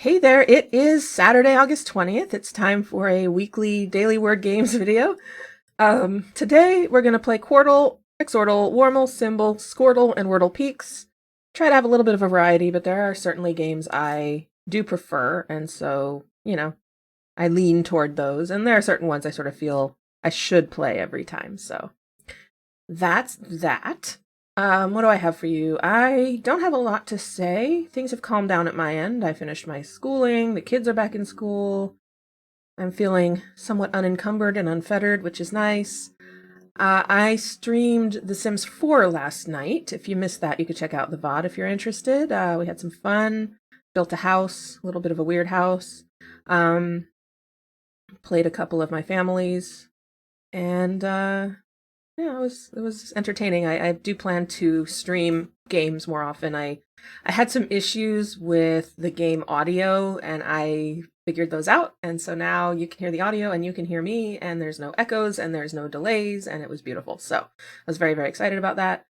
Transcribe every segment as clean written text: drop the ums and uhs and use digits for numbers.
Hey there, it is Saturday, August 20th. It's time for a weekly daily word games video. Today we're going to play Quordle, xordle, warmle, Symble, scordle, and wordlepeaks. Try to have a little bit of a variety, but there are certainly games I do prefer, and so, I lean toward those, and there are certain ones I sort of feel I should play every time, so that's that. What do I have for you? I don't have a lot to say. Things have calmed down at my end. I finished my schooling. The kids are back in school. I'm feeling somewhat unencumbered and unfettered, which is nice. I streamed The Sims 4 last night. If you missed that, you could check out the VOD if you're interested. We had some fun. Built a house, a little bit of a weird house. Played a couple of my families. And yeah, it was entertaining. I do plan to stream games more often. I had some issues with the game audio, and I figured those out. And so now you can hear the audio and you can hear me, and there's no echoes and there's no delays, and it was beautiful. So I was very, very excited about that.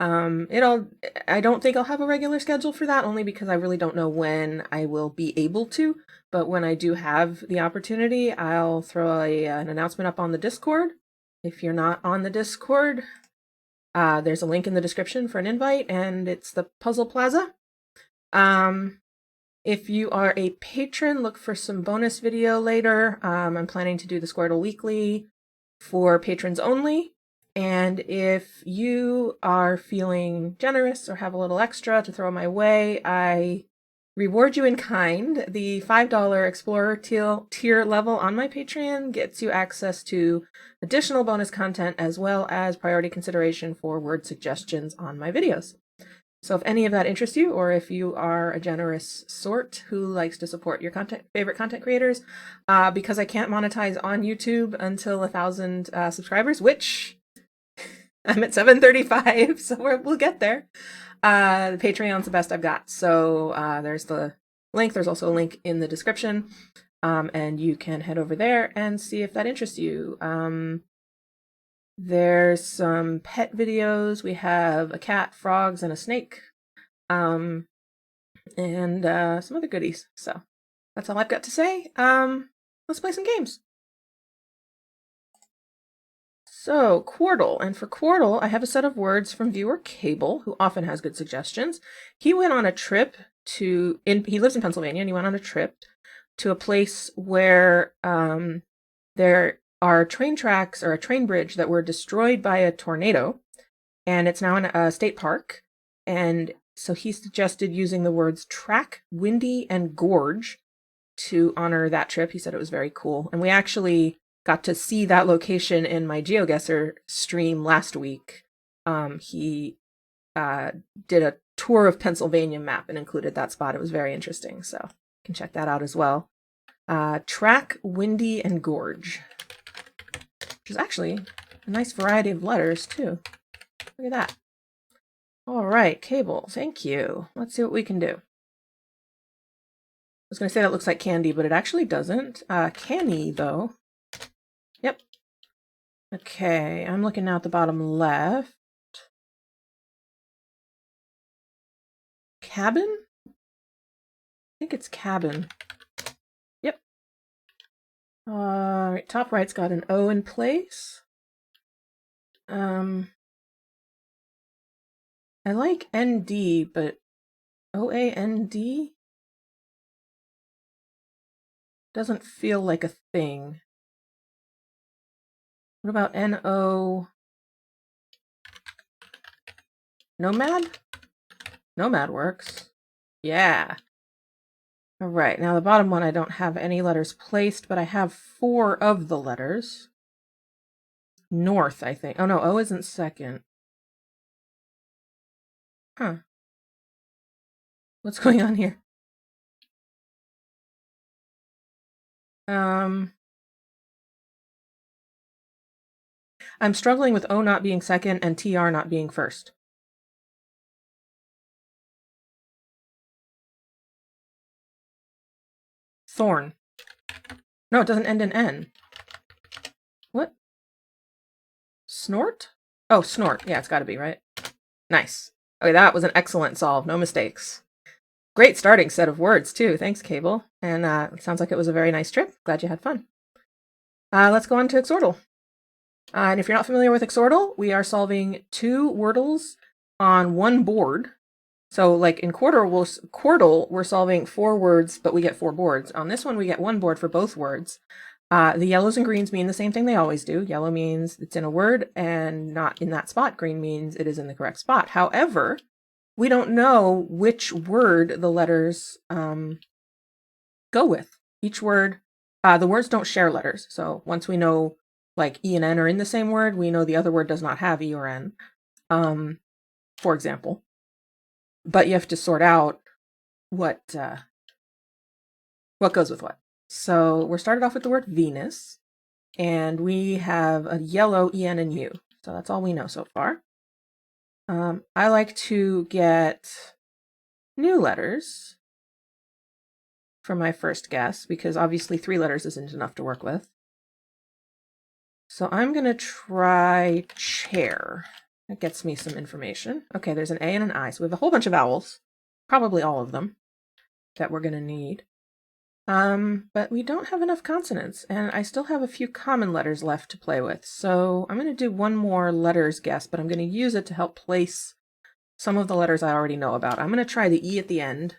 I don't think I'll have a regular schedule for that, only because I really don't know when I will be able to. But when I do have the opportunity, I'll throw an announcement up on the Discord. If you're not on the Discord, there's a link in the description for an invite, and it's the Puzzle Plaza. If you are a patron, look for some bonus video later. I'm planning to do the Squirtle Weekly for patrons only. And if you are feeling generous or have a little extra to throw my way, I reward you in kind. The $5 Explorer tier level on my Patreon gets you access to additional bonus content as well as priority consideration for word suggestions on my videos. So if any of that interests you, or if you are a generous sort who likes to support your favorite content creators, because I can't monetize on YouTube until 1,000 subscribers, which I'm at 735, so we'll get there. The Patreon's the best I've got. So there's the link. There's also a link in the description. And you can head over there and see if that interests you. There's some pet videos. We have a cat, frogs, and a snake. And some other goodies. So that's all I've got to say. Let's play some games. So, Quordle. And for Quordle, I have a set of words from viewer Cable, who often has good suggestions. He went on a trip he lives in Pennsylvania, and he went on a trip to a place where there are train tracks or a train bridge that were destroyed by a tornado, and it's now in a state park. And so he suggested using the words track, windy, and gorge to honor that trip. He said it was very cool. And we actually got to see that location in my GeoGuessr stream last week. He did a tour of Pennsylvania map and included that spot. It was very interesting, so you can check that out as well. Track, windy, and gorge, which is actually a nice variety of letters too. Look at that. All right, Cable, thank you. Let's see what we can do. I was going to say that looks like candy, but it actually doesn't. Canny, though. Yep. Okay, I'm looking now at the bottom left. Cabin? I think it's cabin. Yep. Top right's got an O in place. I like ND, but OAND doesn't feel like a thing. What about NO? Nomad? Nomad works. Yeah. All right, now the bottom one, I don't have any letters placed, but I have 4 of the letters. North, I think. Oh no, O isn't second. Huh. What's going on here? I'm struggling with O not being second and TR not being first. Thorn. No, it doesn't end in N. What? Snort? Oh, snort. Yeah, it's got to be, right? Nice. Okay, that was an excellent solve. No mistakes. Great starting set of words, too. Thanks, Cable. And it sounds like it was a very nice trip. Glad you had fun. Let's go on to xordle. And if you're not familiar with xordle, we are solving 2 wordles on 1 board. So like in Quordle, we're solving 4 words, but we get 4 boards. On this one, we get 1 board for both words. The yellows and greens mean the same thing they always do. Yellow means it's in a word and not in that spot. Green means it is in the correct spot. However, we don't know which word the letters go with. Each word, the words don't share letters. So once we know like E and N are in the same word, we know the other word does not have E or N, for example. But you have to sort out what goes with what. So we're started off with the word Venus, and we have a yellow EN and U. So that's all we know so far. I like to get new letters for my first guess, because obviously 3 letters isn't enough to work with. So I'm going to try chair. That gets me some information. Okay, there's an A and an I. So we have a whole bunch of vowels, probably all of them, that we're going to need. But we don't have enough consonants, and I still have a few common letters left to play with. So I'm going to do one more letters guess, but I'm going to use it to help place some of the letters I already know about. I'm going to try the E at the end,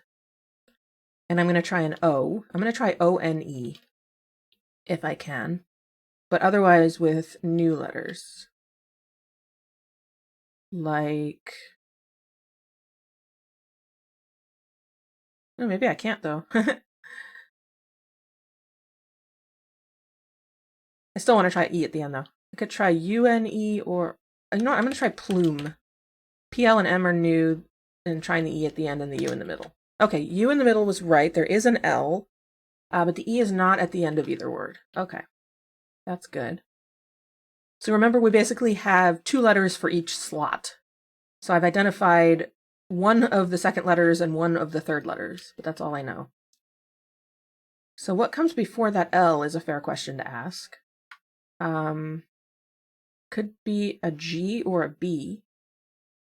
and I'm going to try an O. I'm going to try O-N-E, if I can, but otherwise with new letters. Like, oh, maybe I can't, though. I still want to try E at the end, though. I could try U-N-E, or, you know what, I'm going to try plume. P-L and M are new, and trying the E at the end and the U in the middle. Okay, U in the middle was right. There is an L, but the E is not at the end of either word. Okay, that's good. So remember, we basically have 2 letters for each slot. So I've identified one of the second letters and one of the third letters, but that's all I know. So what comes before that L is a fair question to ask. Could be a G or a B.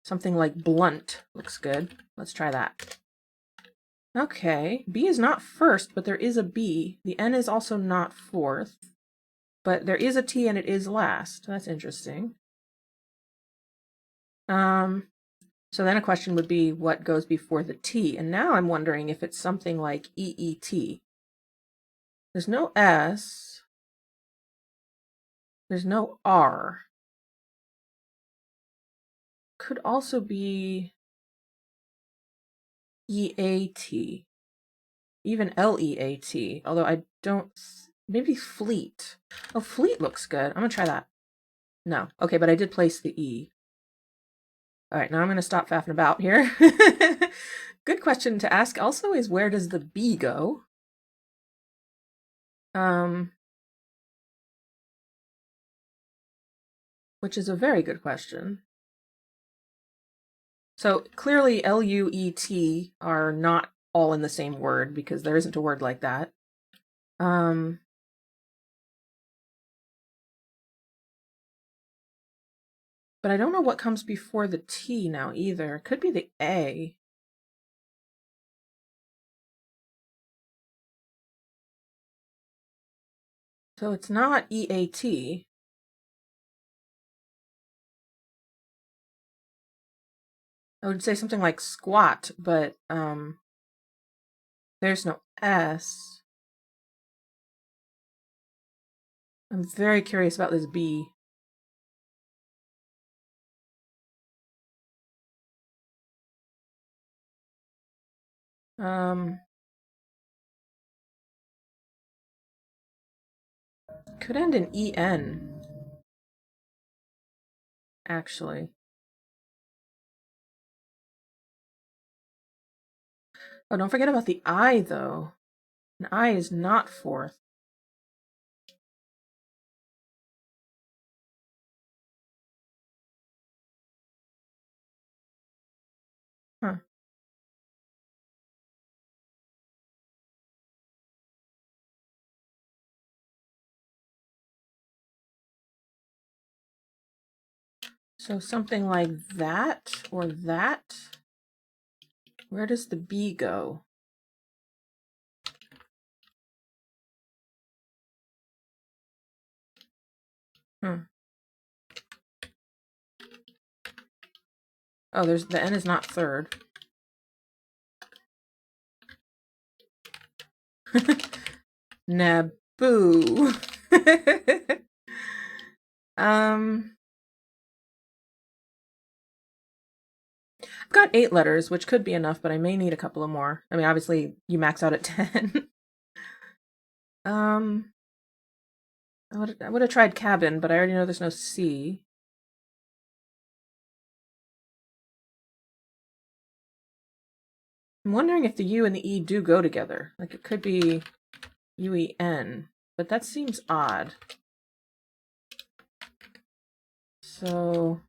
Something like blunt looks good. Let's try that. Okay, B is not first, but there is a B. The N is also not fourth, but there is a T and it is last. That's interesting. So then a question would be what goes before the T, and now I'm wondering if it's something like EET. There's no S. There's no R. Could also be EAT. Even LEAT, although I don't... Maybe fleet. Oh, fleet looks good. I'm going to try that. No. Okay, but I did place the E. All right, now I'm going to stop faffing about here. Good question to ask also is, where does the B go? Which is a very good question. So clearly L-U-E-T are not all in the same word, because there isn't a word like that. But I don't know what comes before the T now either. It could be the A. So it's not EAT. I would say something like squat, but there's no S. I'm very curious about this B. Could end in EN, actually. Oh, don't forget about the I, though. An I is not fourth. Huh. So something like that or that. Where does the B go? Oh, the N is not third. Naboo. I've got 8 letters, which could be enough, but I may need a couple of more. I mean, obviously, you max out at 10. I would have tried cabin, but I already know there's no C. I'm wondering if the U and the E do go together. Like, it could be U-E-N, but that seems odd. So...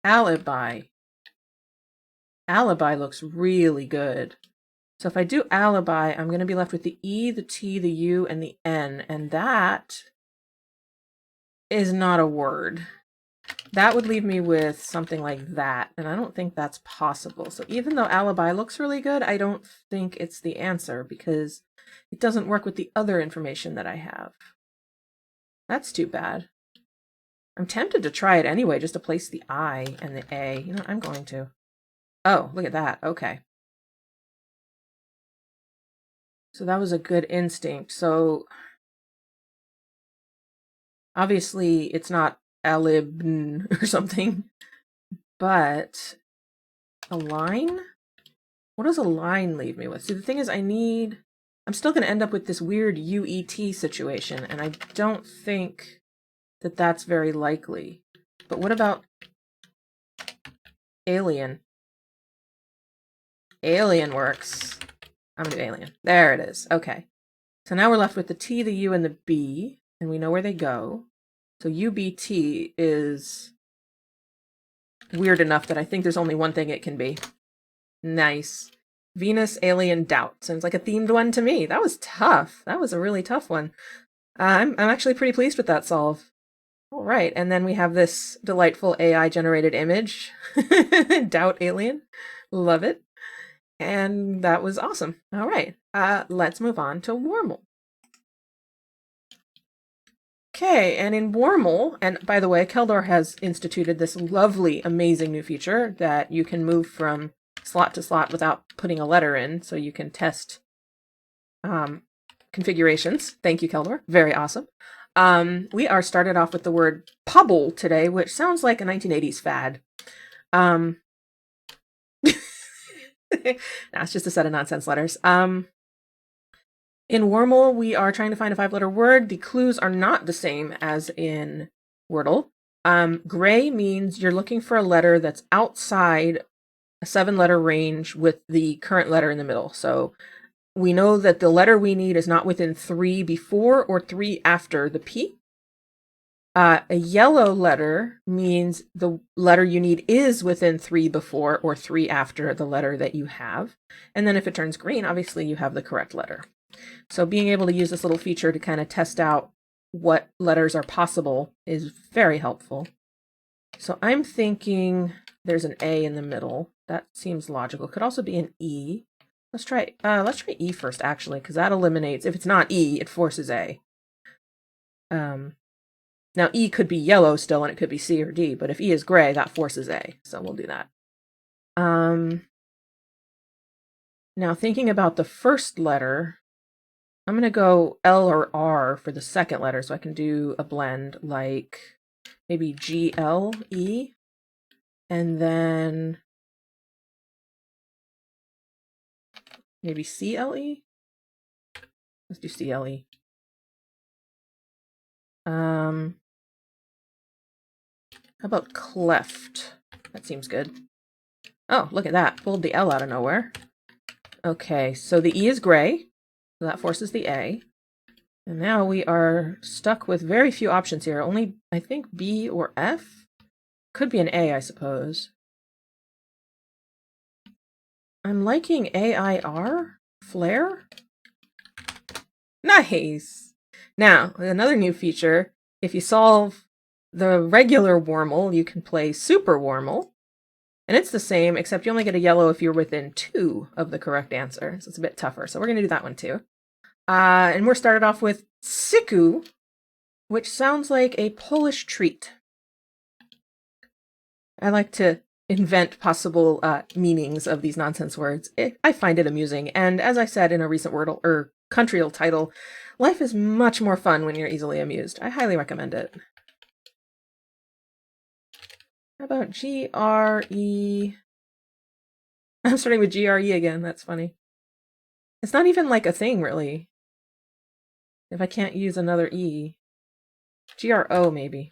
alibi. Alibi looks really good. So if I do alibi, I'm going to be left with the E, the T, the U, and the N, and that is not a word. That would leave me with something like that, and I don't think that's possible. So even though alibi looks really good, I don't think it's the answer because it doesn't work with the other information that I have. That's too bad. I'm tempted to try it anyway, just to place the I and the A. You know, I'm going to. Oh, look at that. Okay. So that was a good instinct. So obviously it's not alibn or something, but a line? What does a line leave me with? See, the thing is I'm still going to end up with this weird UET situation, and I don't think that that's very likely. But what about alien? Alien works. I'm going to do alien. There it is. Okay. So now we're left with the T, the U, and the B, and we know where they go. So UBT is weird enough that I think there's only one thing it can be. Nice. Venus, alien, doubt. Sounds like a themed one to me. That was tough. That was a really tough one. I'm actually pretty pleased with that solve. All right, and then we have this delightful AI-generated image. Doubt alien. Love it. And that was awesome. All right, let's move on to warmle. Okay, and in warmle, and by the way, Keldor has instituted this lovely, amazing new feature that you can move from slot to slot without putting a letter in, so you can test configurations. Thank you, Keldor. Very awesome. We are started off with the word pobble today, which sounds like a 1980s fad. No, it's just a set of nonsense letters. In warmle, we are trying to find a 5-letter word. The clues are not the same as in Wordle. Gray means you're looking for a letter that's outside a 7-letter range with the current letter in the middle. So we know that the letter we need is not within 3 before or 3 after the P. A yellow letter means the letter you need is within 3 before or 3 after the letter that you have. And then if it turns green, obviously you have the correct letter. So being able to use this little feature to kind of test out what letters are possible is very helpful. So I'm thinking there's an A in the middle. That seems logical. Could also be an E. Let's try E first, actually, because that eliminates, if it's not E, it forces A. Now E could be yellow still, and it could be C or D, but if E is gray, that forces A. So we'll do that. Now thinking about the first letter, I'm going to go L or R for the second letter, so I can do a blend like maybe GLE, and then maybe CLE. Let's do CLE. How about cleft? That seems good. Oh, look at that. Pulled the L out of nowhere. Okay, so the E is gray. So that forces the A. And now we are stuck with very few options here. Only, I think, B or F? Could be an A, I suppose. I'm liking AIR? Flare? Nice! Now, another new feature. If you solve the regular warmle, you can play super warmle, and it's the same, except you only get a yellow if you're within 2 of the correct answer, so it's a bit tougher. So we're going to do that one too. And we're started off with siku, which sounds like a Polish treat. I like to invent possible meanings of these nonsense words. I find it amusing, and as I said in a recent Wordle or Countryal title, life is much more fun when you're easily amused. I highly recommend it. How about G-R-E? I'm starting with G-R-E again, that's funny. It's not even like a thing, really. If I can't use another E. G-R-O, maybe.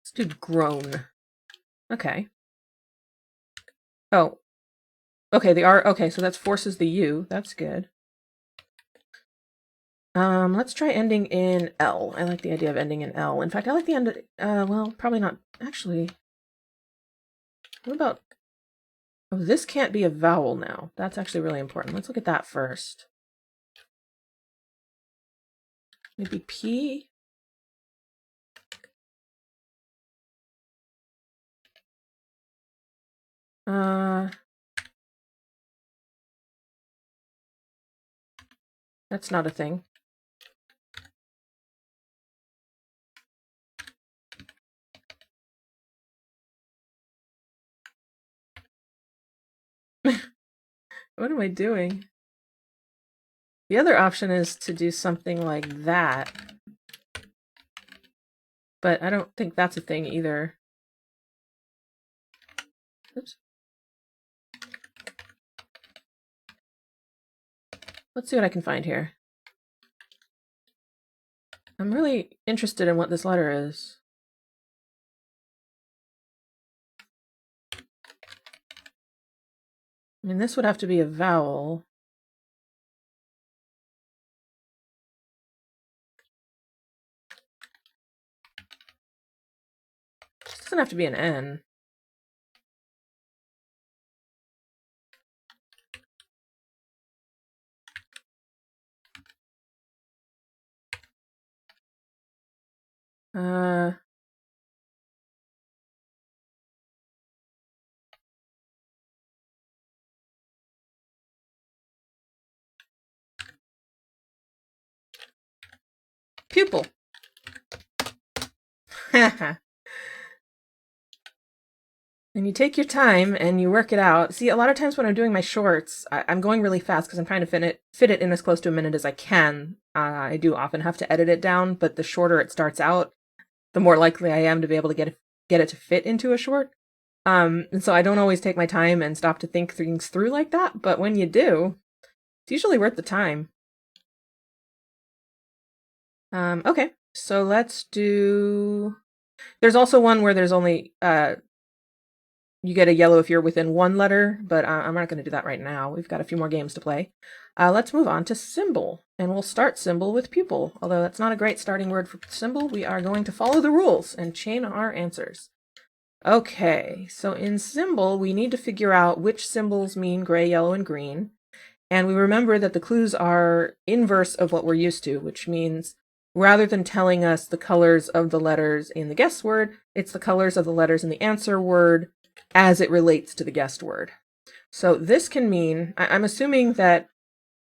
Let's do groan. Okay. Oh. Okay, the R, okay, so that forces the U. That's good. Let's try ending in L. I like the idea of ending in L. In fact, I like the end, well, probably not, actually. What about, oh, this can't be a vowel now. That's actually really important. Let's look at that first. Maybe P? That's not a thing. What am I doing? The other option is to do something like that. But I don't think that's a thing either. Oops. Let's see what I can find here. I'm really interested in what this letter is. I mean, this would have to be a vowel. It doesn't have to be an N. Pupil. And you take your time and you work it out. See, a lot of times when I'm doing my shorts, I'm going really fast because I'm trying to fit it in as close to a minute as I can. I do often have to edit it down, but the shorter it starts out, the more likely I am to be able to get it to fit into a short. And so I don't always take my time and stop to think things through like that, but when you do, it's usually worth the time. Okay, so let's do... There's also one where there's only... you get a yellow if you're within 1 letter, but I'm not going to do that right now. We've got a few more games to play. Let's move on to Symble, and we'll start Symble with pupil. Although that's not a great starting word for Symble, we are going to follow the rules and chain our answers. Okay, so in Symble, we need to figure out which symbols mean gray, yellow, and green. And we remember that the clues are inverse of what we're used to, which means rather than telling us the colors of the letters in the guess word, it's the colors of the letters in the answer word as it relates to the guessed word. So this can mean, I'm assuming that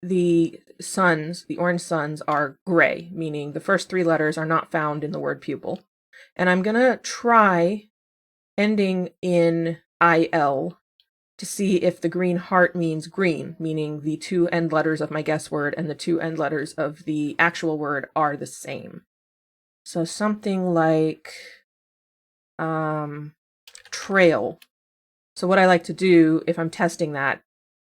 the suns, the orange suns, are gray, meaning the first 3 letters are not found in the word pupil. And I'm going to try ending in IL to see if the green heart means green, meaning the 2 end letters of my guess word and the 2 end letters of the actual word are the same. So something like trail. So what I like to do if I'm testing that,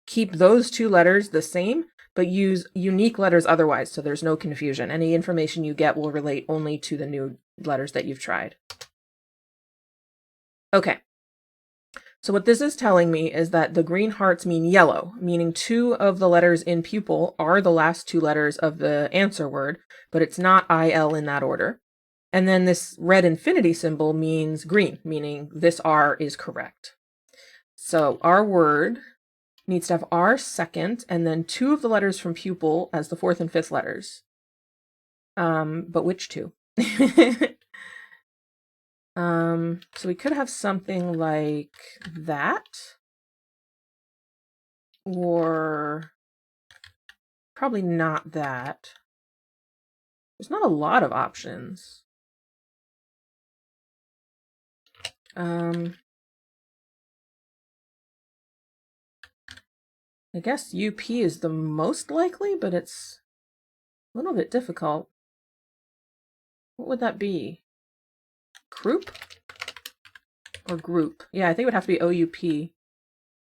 keep those 2 letters the same, but use unique letters otherwise so there's no confusion. Any information you get will relate only to the new letters that you've tried. Okay. So what this is telling me is that the green hearts mean yellow, meaning 2 of the letters in pupil are the last 2 letters of the answer word, but it's not IL in that order. And then this red infinity symbol means green, meaning this R is correct. So our word needs to have R second, and then 2 of the letters from pupil as the 4th and 5th letters. But which 2? So we could have something like that, or probably not that. There's not a lot of options. I guess UP is the most likely, but it's a little bit difficult. What would that be? Croup? Or group? Yeah, I think it would have to be OUP.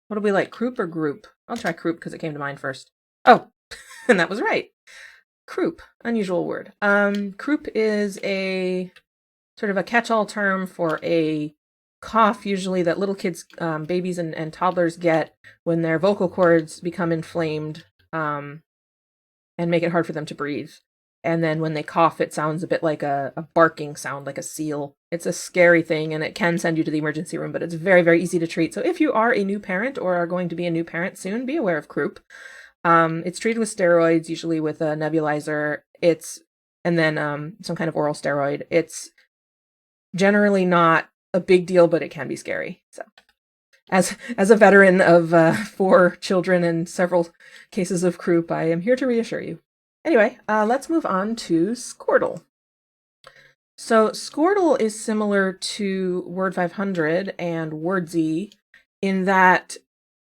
What do we like, croup or group? I'll try croup because it came to mind first. Oh, and that was right. Croup, unusual word. Croup is a sort of a catch-all term for a cough, usually that little kids, babies and toddlers get when their vocal cords become inflamed and make it hard for them to breathe. And then when they cough, it sounds a bit like a barking sound, like a seal. It's a scary thing, and it can send you to the emergency room, but it's very, very easy to treat. So if you are a new parent or are going to be a new parent soon, be aware of croup. It's treated with steroids, usually with a nebulizer. And then some kind of oral steroid. It's generally not a big deal, but it can be scary. So as a veteran of 4 children and several cases of croup, I am here to reassure you. Anyway, let's move on to scordle. So scordle is similar to Word 500 and Wordsy in that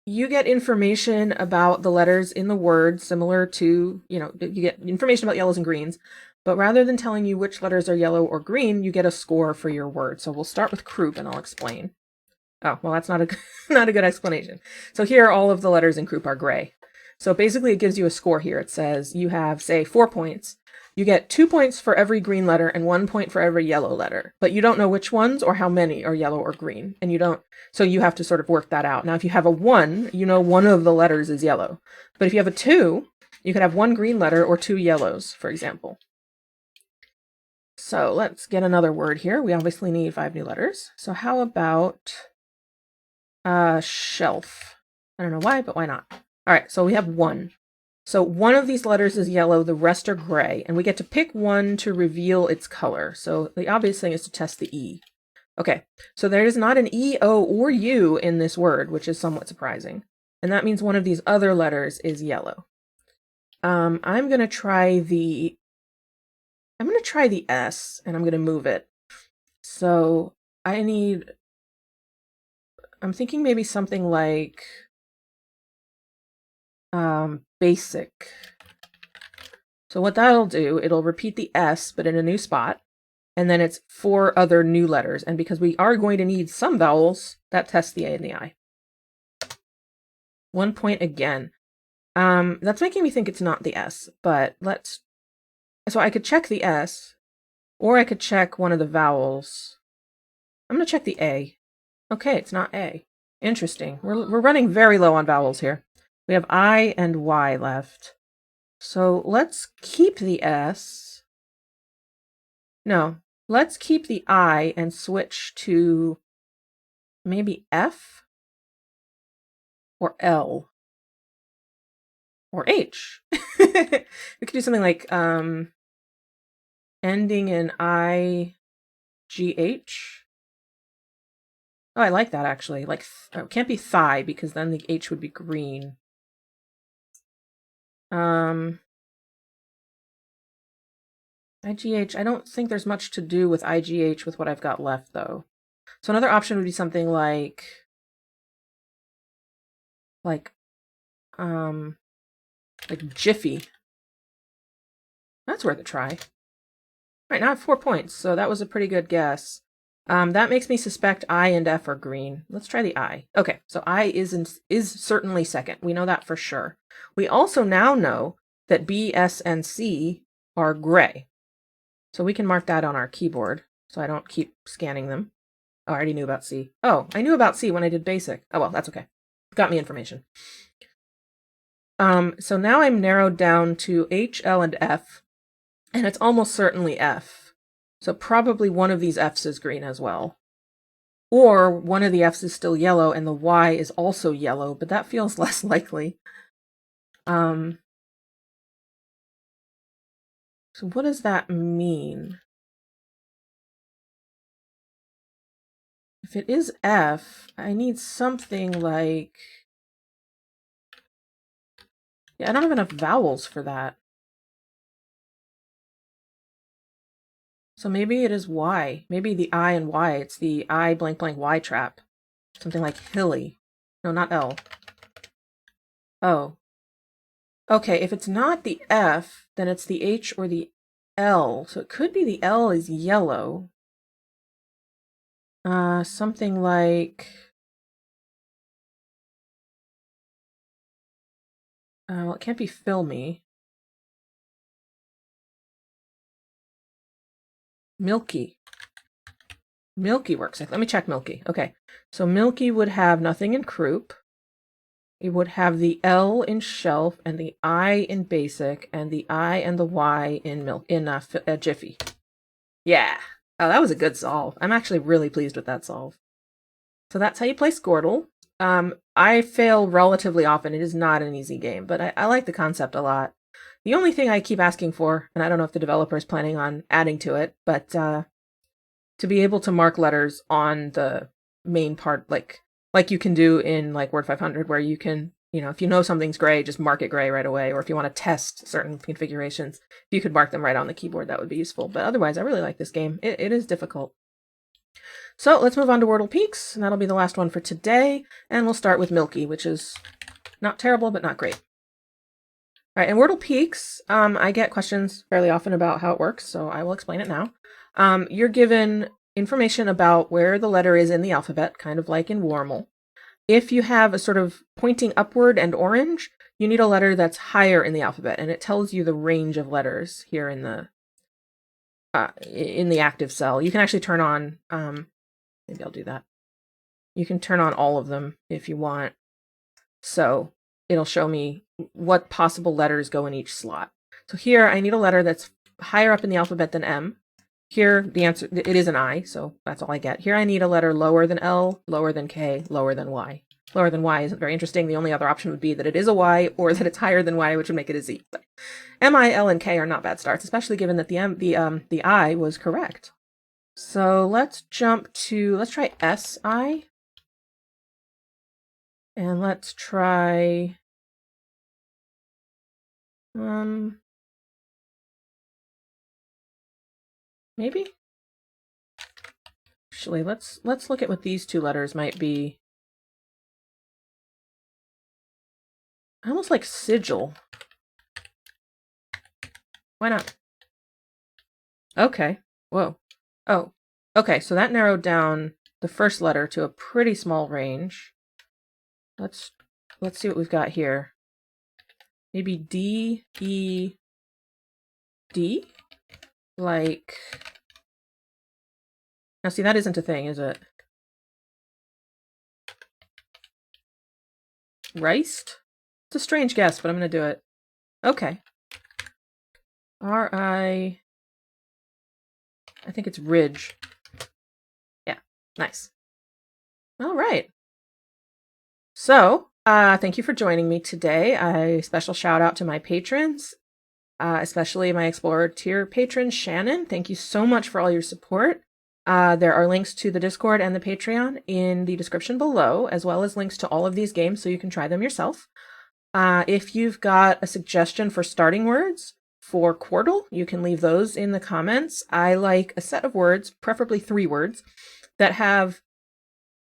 you get information about the letters in the word, similar to, you get information about yellows and greens, but rather than telling you which letters are yellow or green, you get a score for your word. So we'll start with croup and I'll explain. Oh, well, that's not a not a good explanation. So here, all of the letters in croup are gray. So basically it gives you a score here. It says you have, say, 4 points. You get 2 points for every green letter and 1 point for every yellow letter, but you don't know which ones or how many are yellow or green. And so you have to sort of work that out. Now, if you have a 1, you know one of the letters is yellow. But if you have a 2, you could have 1 green letter or 2 yellows, for example. So let's get another word here. We obviously need 5 new letters. So how about shelf? I don't know why, but why not? All right, so we have 1. So one of these letters is yellow, the rest are gray, and we get to pick one to reveal its color. So the obvious thing is to test the E. Okay, so there is not an E, O, or U in this word, which is somewhat surprising. And that means one of these other letters is yellow. I'm going to try the S, and I'm going to move it. So I'm thinking maybe something like basic. So what that'll do, it'll repeat the S, but in a new spot, and then it's 4 other new letters. And because we are going to need some vowels, that tests the A and the I. 1 point again. That's making me think it's not the S, but so I could check the S, or I could check one of the vowels. I'm going to check the A. Okay, it's not A. Interesting. We're running very low on vowels here. We have I and Y left. So let's keep the S. No, let's keep the I and switch to maybe F or L or H. We could do something like ending in IGH. Oh, I like that actually. Like, it can't be thigh because then the H would be green. IGH, I don't think there's much to do with IGH with what I've got left, though. So another option would be something like Jiffy. That's worth a try. All right, now I have 4 points, so that was a pretty good guess. That makes me suspect I and F are green. Let's try the I. Okay, so I is certainly second. We know that for sure. We also now know that B, S, and C are gray. So we can mark that on our keyboard so I don't keep scanning them. Oh, I already knew about C. Oh, I knew about C when I did basic. Oh, well, that's okay. Got me information. So now I'm narrowed down to H, L, and F, and it's almost certainly F. So probably one of these F's is green as well. Or one of the F's is still yellow and the Y is also yellow, but that feels less likely. So what does that mean? if it is F, I need something like... Yeah, I don't have enough vowels for that. So maybe it is Y. Maybe the I and Y. It's the I blank blank Y trap. Something like hilly. No, not L. Oh. Okay, if it's not the F, then it's the H or the L. So it could be the L is yellow. Something like... well, it can't be filmy. Milky. Milky works. Let me check Milky. Okay, so Milky would have nothing in croup. It would have the L in shelf and the I in basic and the I and the Y in Jiffy. Yeah. Oh, that was a good solve. I'm actually really pleased with that solve. So that's how you play Scordle. I fail relatively often. It is not an easy game, but I like the concept a lot. The only thing I keep asking for, and I don't know if the developer is planning on adding to it, but to be able to mark letters on the main part, like you can do in like Word 500, where you can, if you know something's gray, just mark it gray right away. Or if you want to test certain configurations, if you could mark them right on the keyboard, that would be useful. But otherwise, I really like this game. It is difficult. So let's move on to wordlepeaks, and that'll be the last one for today. And we'll start with Milky, which is not terrible, but not great. All right, and wordlepeaks, I get questions fairly often about how it works, so I will explain it now. You're given information about where the letter is in the alphabet, kind of like in warmle. If you have a sort of pointing upward and orange, you need a letter that's higher in the alphabet, and it tells you the range of letters here in the active cell. You can actually turn on, maybe I'll do that. You can turn on all of them if you want. So it'll show me what possible letters go in each slot. So here I need a letter that's higher up in the alphabet than M. Here the answer, it is an I, so that's all I get. Here I need a letter lower than L, lower than K, lower than Y. Lower than Y isn't very interesting. The only other option would be that it is a Y or that it's higher than Y, which would make it a Z. But M, I, L, and K are not bad starts, especially given that the I was correct. So let's try SI. And let's try maybe? Actually, let's look at what these two letters might be. I almost like sigil. Why not? Okay. Whoa. Oh. Okay, so that narrowed down the first letter to a pretty small range. Let's see what we've got here. Maybe D, E, D? Like... Now see, that isn't a thing, is it? Riced? It's a strange guess, but I'm going to do it. Okay. R-I... I think it's ridge. Yeah, nice. All right. So, thank you for joining me today. A special shout out to my patrons, especially my Explorer tier patron, Shannon. Thank you so much for all your support. There are links to the Discord and the Patreon in the description below, as well as links to all of these games so you can try them yourself. If you've got a suggestion for starting words for Quordle, you can leave those in the comments. I like a set of words, preferably 3 words, that have,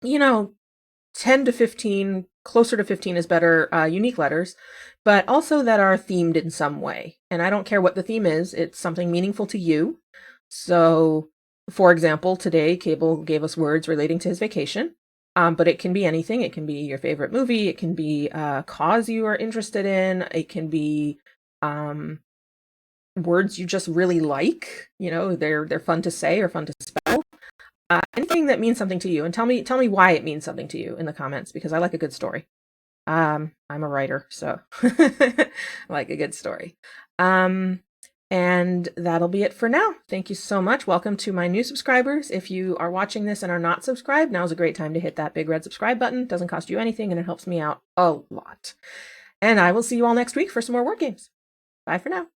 10 to 15, closer to 15 is better, unique letters, but also that are themed in some way. And I don't care what the theme is, it's something meaningful to you. So, for example, today Cable gave us words relating to his vacation, but it can be anything. It can be your favorite movie, it can be a cause you are interested in, it can be words you just really like, they're fun to say or fun to spell. Anything that means something to you, and tell me why it means something to you in the comments, because I like a good story. I'm a writer, so I like a good story. And that'll be it for now. Thank you so much. Welcome to my new subscribers. If you are watching this and are not subscribed, now's a great time to hit that big red subscribe button. It doesn't cost you anything, and it helps me out a lot. And I will see you all next week for some more word games. Bye for now.